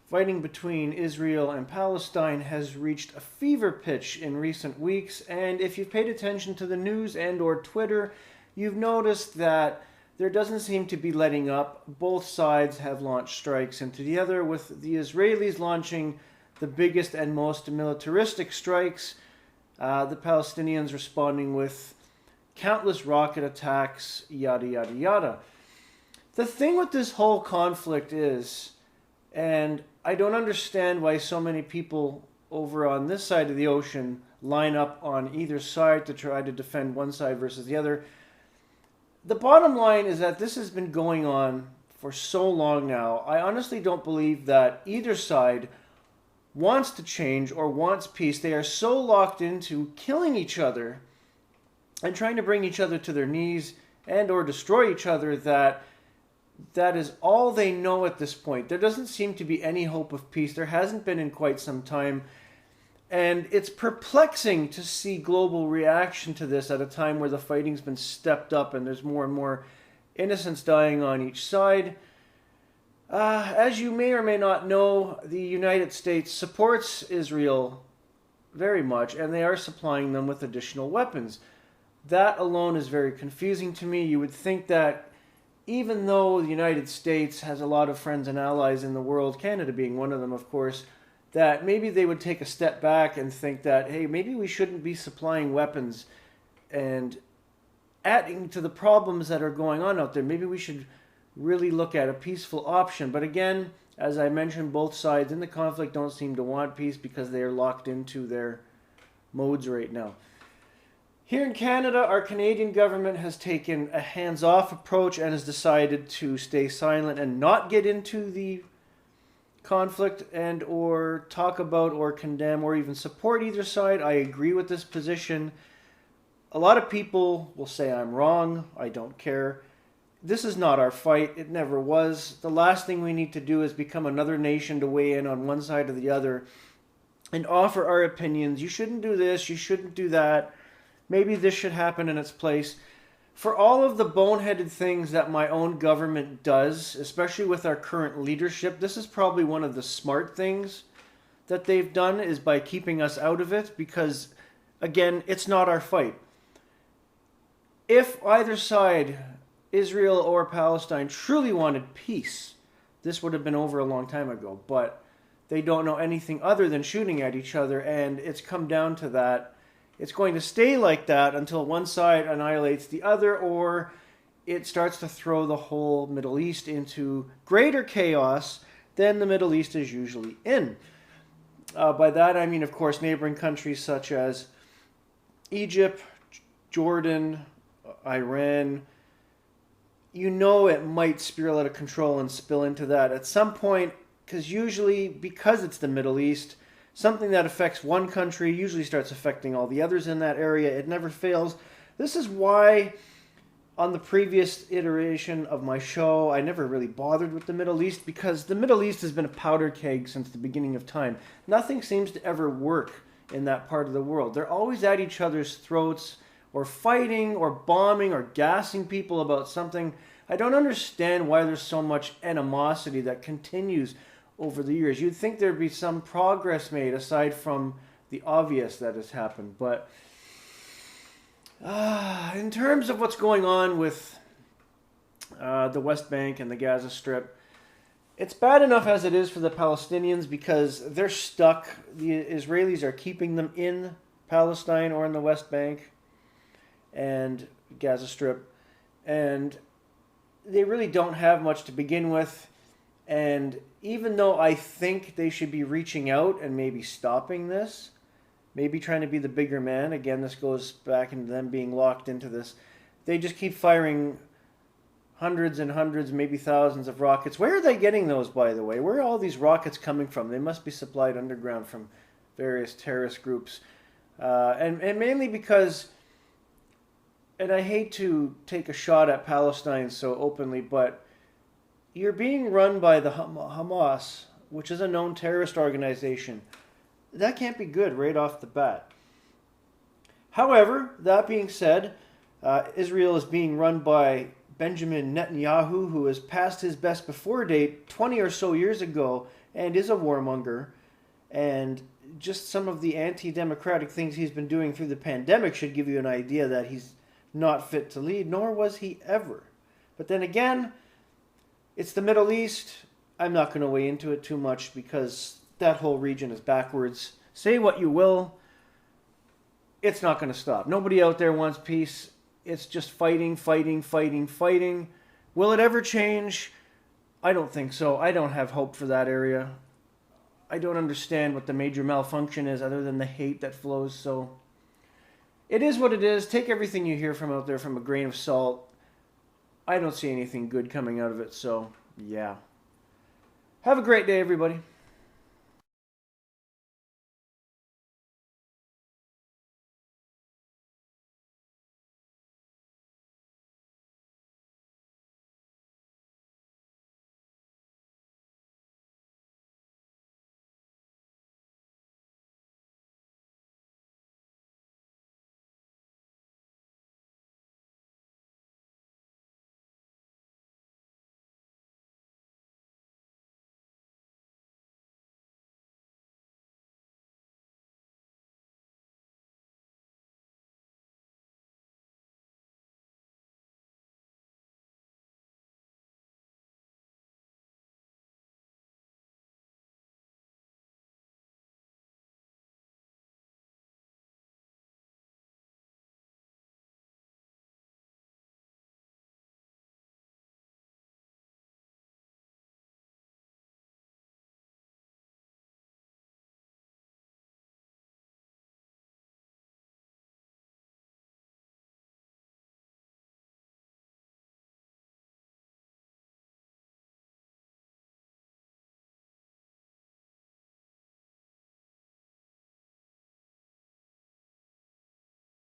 fighting between Israel and Palestine has reached a fever pitch in recent weeks, and if you've paid attention to the news and or Twitter, you've noticed that there doesn't seem to be letting up. Both sides have launched strikes into the other, with the Israelis launching the biggest and most militaristic strikes, the Palestinians responding with countless rocket attacks, yada yada yada. The thing with this whole conflict is, and I don't understand why so many people over on this side of the ocean line up on either side to try to defend one side versus the other. The bottom line is that this has been going on for so long now. I honestly don't believe that either side wants to change or wants peace. They are so locked into killing each other and trying to bring each other to their knees and or destroy each other that is all they know at this point. There doesn't seem to be any hope of peace. There hasn't been in quite some time. And it's perplexing to see global reaction to this at a time where the fighting's been stepped up and there's more and more innocents dying on each side. As you may or may not know, the United States supports Israel very much, and they are supplying them with additional weapons. That alone is very confusing to me. You would think that even though the United States has a lot of friends and allies in the world, Canada being one of them, of course, that maybe they would take a step back and think that, hey, maybe we shouldn't be supplying weapons and adding to the problems that are going on out there. Maybe we should really look at a peaceful option. But again, as I mentioned, both sides in the conflict don't seem to want peace because they are locked into their modes right now. Here in Canada, our Canadian government has taken a hands-off approach and has decided to stay silent and not get into the conflict and or talk about or condemn or even support either side. I agree with this position. A lot of people will say I'm wrong. I don't care. This is not our fight. It never was. The last thing we need to do is become another nation to weigh in on one side or the other and offer our opinions. You shouldn't do this. You shouldn't do that. Maybe this should happen in its place. For all of the boneheaded things that my own government does, especially with our current leadership, this is probably one of the smart things that they've done, is by keeping us out of it, because, again, it's not our fight. If either side, Israel or Palestine, truly wanted peace, this would have been over a long time ago. But they don't know anything other than shooting at each other, and it's come down to that. It's going to stay like that until one side annihilates the other, or it starts to throw the whole Middle East into greater chaos than the Middle East is usually in. By that I mean, of course, neighboring countries such as Egypt, Jordan, Iran. You know it might spiral out of control and spill into that at some point, because it's the Middle East, something that affects one country usually starts affecting all the others in that area. It never fails. This is why on the previous iteration of my show, I never really bothered with the Middle East, because the Middle East has been a powder keg since the beginning of time. Nothing seems to ever work in that part of the world. They're always at each other's throats, or fighting, or bombing, or gassing people about something. I don't understand why there's so much animosity that continues over the years. You'd think there'd be some progress made aside from the obvious that has happened. But in terms of what's going on with the West Bank and the Gaza Strip, it's bad enough as it is for the Palestinians because they're stuck. The Israelis are keeping them in Palestine or in the West Bank and Gaza Strip, and they really don't have much to begin with. And even though I think they should be reaching out and maybe stopping this, maybe trying to be the bigger man, again, this goes back into them being locked into this, they just keep firing hundreds and hundreds, maybe thousands of rockets. Where are they getting those, by the way? Where are all these rockets coming from? They must be supplied underground from various terrorist groups. And mainly because, and I hate to take a shot at Palestine so openly, but you're being run by the Hamas, which is a known terrorist organization. That can't be good right off the bat. However, that being said, Israel is being run by Benjamin Netanyahu, who has passed his best before date 20 or so years ago and is a warmonger, and just some of the anti-democratic things he's been doing through the pandemic should give you an idea that he's not fit to lead, nor was he ever. But then again, it's the Middle East. I'm not going to weigh into it too much because that whole region is backwards. Say what you will, it's not going to stop. Nobody out there wants peace. It's just fighting, fighting, fighting, fighting. Will it ever change? I don't think so. I don't have hope for that area. I don't understand what the major malfunction is other than the hate that flows. So it is what it is. Take everything you hear from out there from a grain of salt. I don't see anything good coming out of it. So yeah. Have a great day, everybody.